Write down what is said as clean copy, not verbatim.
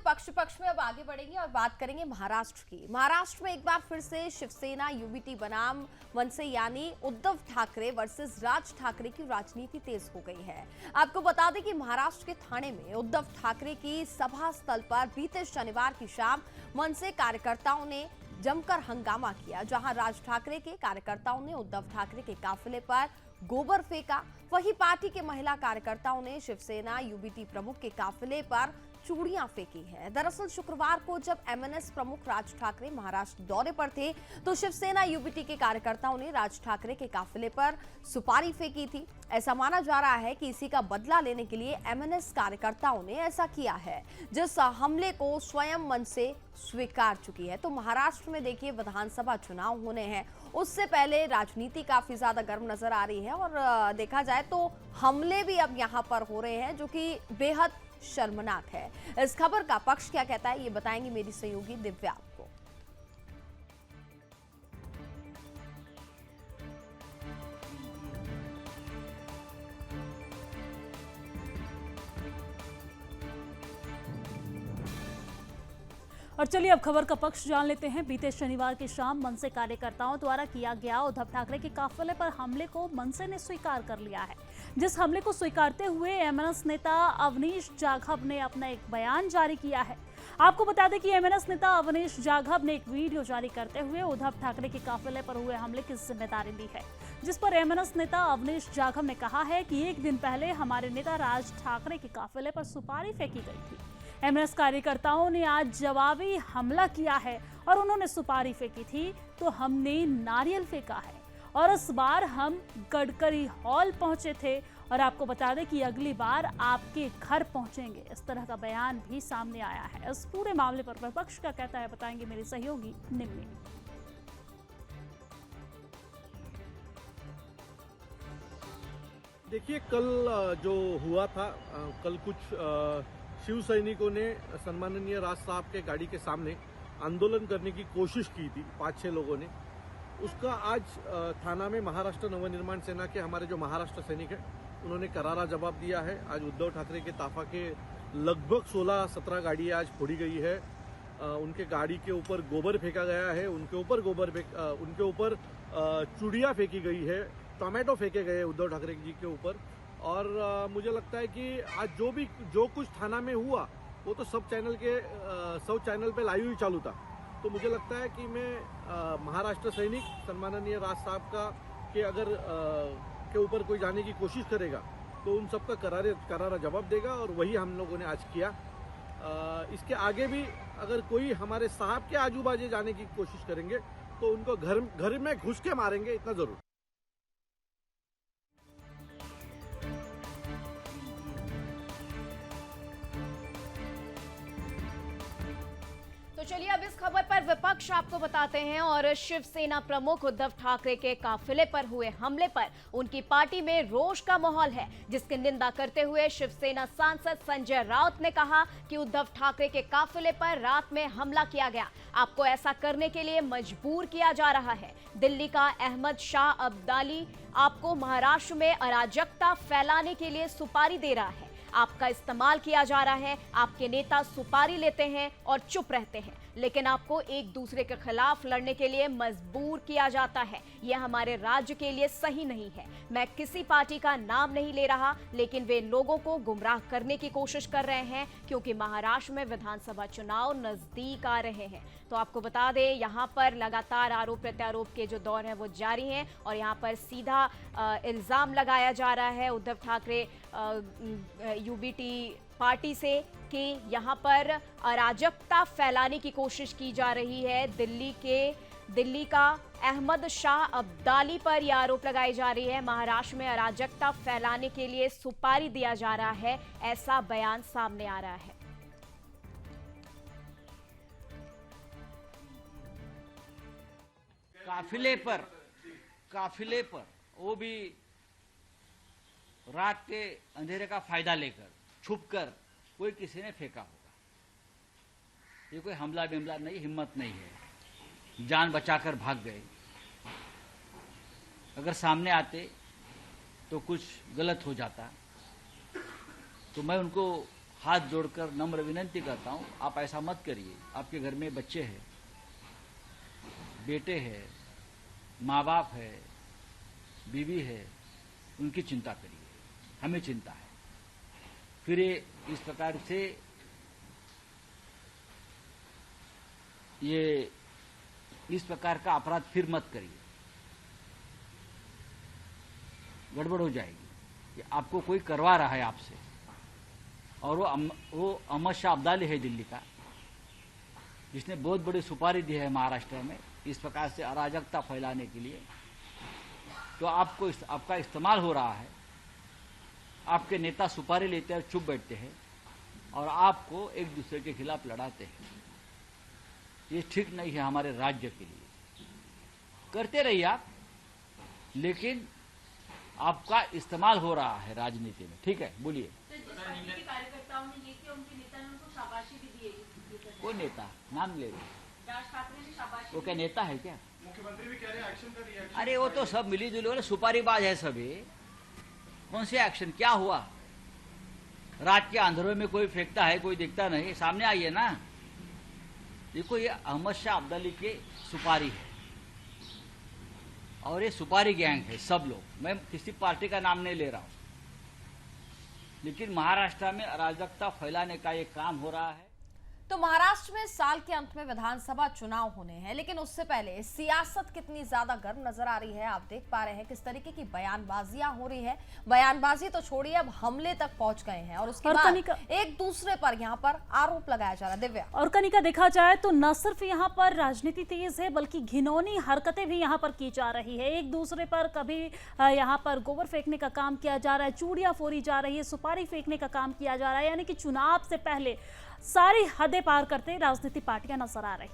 पक्ष में अब आगे बढ़ेंगे और बात करेंगे महाराष्ट्र की। महाराष्ट्र में एक बार फिर से शिवसेना यूबीटी बनाम मनसे यानी उद्धव ठाकरे वर्सेस राज ठाकरे की राजनीति तेज हो गई है। आपको बता दें कि महाराष्ट्र के ठाणे में उद्धव ठाकरे की सभा स्थल पर बीते शनिवार की शाम मनसे कार्यकर्ताओं ने जमकर हंगामा किया, जहां राज ठाकरे के कार्यकर्ताओं ने उद्धव ठाकरे के काफिले पर गोबर फेंका। वहीं पार्टी के महिला कार्यकर्ताओं ने शिवसेना यूबीटी प्रमुख के काफिले पर चूड़ियां फेंकी है। दरअसल शुक्रवार को जब एमएनएस प्रमुख राज ठाकरे महाराष्ट्र दौरे पर थे तो शिवसेना यूबीटी के कार्यकर्ताओं ने राज ठाकरे के काफिले पर सुपारी फेंकी थी। ऐसा माना जा रहा है कि इसी का बदला लेने के लिए एमएनएस कार्यकर्ताओं ने ऐसा किया है, जिस हमले को स्वयं मनसे स्वीकार चुकी है। तो महाराष्ट्र में देखिए विधानसभा चुनाव होने हैं, उससे पहले राजनीति काफी ज्यादा गर्म नजर आ रही है और देखा जाए तो हमले भी अब यहां पर हो रहे हैं, जो कि बेहद शर्मनाक है। इस खबर का पक्ष क्या कहता है ये बताएंगी मेरी सहयोगी दिव्या आपको। और चलिए अब खबर का पक्ष जान लेते हैं। बीते शनिवार की शाम मनसे कार्यकर्ताओं द्वारा किया गया उद्धव ठाकरे के काफिले पर हमले को मनसे ने स्वीकार कर लिया है। जिस हमले को स्वीकारते हुए एमएनएस नेता अवनीश जाघव ने अपना एक बयान जारी किया है। आपको बता दें कि एमएनएस नेता अवनीश जाघव ने एक वीडियो जारी करते हुए उद्धव ठाकरे के काफिले पर हुए हमले की जिम्मेदारी ली है, जिस पर एमएनएस नेता अवनीश जाघव ने कहा है कि एक दिन पहले हमारे नेता राज ठाकरे के काफिले पर सुपारी फेंकी गई थी। एमएनएस कार्यकर्ताओं ने आज जवाबी हमला किया है और उन्होंने सुपारी फेंकी थी तो हमने नारियल फेंका है और इस बार हम गडकरी हॉल पहुंचे थे और आपको बता दें कि अगली बार आपके घर पहुंचेंगे। इस तरह का बयान भी सामने आया है। इस पूरे मामले पर विपक्ष क्या कहता है बताएंगे मेरे सहयोगी निम्मी। देखिए कल जो हुआ था, कल कुछ शिव सैनिकों ने सम्माननीय राज साहब के गाड़ी के सामने आंदोलन करने की कोशिश की थी, 5-6 लोगों ने। उसका आज थाना में महाराष्ट्र नवनिर्माण सेना के हमारे जो महाराष्ट्र सैनिक हैं उन्होंने करारा जवाब दिया है। आज उद्धव ठाकरे के ताफा के लगभग 16-17 गाड़ियाँ आज फोड़ी गई है। उनके गाड़ी के ऊपर गोबर फेंका गया है, उनके ऊपर चूड़ियाँ फेंकी गई है, टोमेटो फेंके गए उद्धव ठाकरे जी के ऊपर। और मुझे लगता है कि आज जो कुछ थाना में हुआ वो तो सब चैनल पे लाइव ही चालू था। तो मुझे लगता है कि मैं महाराष्ट्र सैनिक सम्माननीय राज साहब के अगर के ऊपर कोई जाने की कोशिश करेगा तो उन सबका करारा जवाब देगा और वही हम लोगों ने आज किया। इसके आगे भी अगर कोई हमारे साहब के आजू बाजू जाने की कोशिश करेंगे तो उनको घर में घुस के मारेंगे, इतना जरूर। चलिए अब इस खबर पर विपक्ष आपको बताते हैं और शिवसेना प्रमुख उद्धव ठाकरे के काफिले पर हुए हमले पर उनकी पार्टी में रोष का माहौल है, जिसकी निंदा करते हुए शिवसेना सांसद संजय राउत ने कहा कि उद्धव ठाकरे के काफिले पर रात में हमला किया गया, आपको ऐसा करने के लिए मजबूर किया जा रहा है। दिल्ली का अहमद शाह अब्दाली आपको महाराष्ट्र में अराजकता फैलाने के लिए सुपारी दे रहा है, आपका इस्तेमाल किया जा रहा है। आपके नेता सुपारी लेते हैं और चुप रहते हैं, लेकिन आपको एक दूसरे के खिलाफ लड़ने के लिए मजबूर किया जाता है। यह हमारे राज्य के लिए सही नहीं है। मैं किसी पार्टी का नाम नहीं ले रहा, लेकिन वे लोगों को गुमराह करने की कोशिश कर रहे हैं क्योंकि महाराष्ट्र में विधानसभा चुनाव नजदीक आ रहे हैं। तो आपको बता दें यहाँ पर लगातार आरोप प्रत्यारोप के जो दौर है वो जारी हैं और यहाँ पर सीधा इल्जाम लगाया जा रहा है उद्धव ठाकरे यूबीटी पार्टी से कि यहाँ पर अराजकता फैलाने की कोशिश की जा रही है। दिल्ली का अहमद शाह अब्दाली पर यह आरोप लगाई जा रही है, महाराष्ट्र में अराजकता फैलाने के लिए सुपारी दिया जा रहा है, ऐसा बयान सामने आ रहा है। काफिले पर वो भी रात के अंधेरे का फायदा लेकर छुपकर कोई किसी ने फेंका होगा। ये कोई हमला बिमला नहीं, हिम्मत नहीं है, जान बचाकर भाग गए। अगर सामने आते तो कुछ गलत हो जाता तो मैं उनको हाथ जोड़कर नम्र विनंती करता हूं, आप ऐसा मत करिए। आपके घर में बच्चे हैं, बेटे हैं, माँ बाप है, बीवी है, उनकी चिंता करिए। हमें चिंता है। फिर ये इस प्रकार से इस प्रकार का अपराध फिर मत करिए, गड़बड़ हो जाएगी। कि आपको कोई करवा रहा है आपसे, और वो अहमद शाह अब्दाली है दिल्ली का, जिसने बहुत बड़ी सुपारी दी है महाराष्ट्र में इस प्रकार से अराजकता फैलाने के लिए। तो आपका इस्तेमाल हो रहा है। आपके नेता सुपारी लेते हैं और चुप बैठते हैं, और आपको एक दूसरे के खिलाफ लड़ाते हैं। ये ठीक नहीं है हमारे राज्य के लिए। करते रहिए आप, लेकिन आपका इस्तेमाल हो रहा है राजनीति में। ठीक है, बोलिए। कार्यकर्ताओं ने ये किया, उनके नेता ने उनको शाबाशी भी दी है। कोई नेता नाम ले रहे? राज ठाकरे ने शाबाशी। वो क्या नेता है क्या? मुख्यमंत्री भी कह रहे हैं एक्शन का रिएक्शन। अरे वो तो सब मिली जुली वाले सुपारीबाज है सभी। कौन से एक्शन? क्या हुआ? रात के अंधेरों में कोई फेंकता है, कोई दिखता नहीं, सामने आइए ना। देखो, ये अहमद शाह अब्दाली के सुपारी है, और ये सुपारी गैंग है सब लोग। मैं किसी पार्टी का नाम नहीं ले रहा हूं, लेकिन महाराष्ट्र में अराजकता फैलाने का ये काम हो रहा है। तो महाराष्ट्र में साल के अंत में विधानसभा चुनाव होने हैं, लेकिन उससे पहले सियासत कितनी ज्यादा गर्म नजर आ रही है। आप देख पा रहे हैं किस तरीके की बयानबाजियां हो रही है। बयानबाजी तो छोड़िए, अब हमले तक पहुंच गए हैं, और उसके बाद एक दूसरे पर यहाँ पर आरोप लगाया जा रहा है। दिव्या और कनिका, देखा जाए तो न सिर्फ यहाँ पर राजनीति तेज है, बल्कि घिनौनी हरकतें भी यहाँ पर की जा रही है। एक दूसरे पर कभी यहाँ पर गोबर फेंकने का काम किया जा रहा है, चूड़ियां फोड़ी जा रही है, सुपारी फेंकने का काम किया जा रहा है। यानी कि चुनाव से पहले सारी हदें पार करते राजनीतिक पार्टियां नजर आ रही।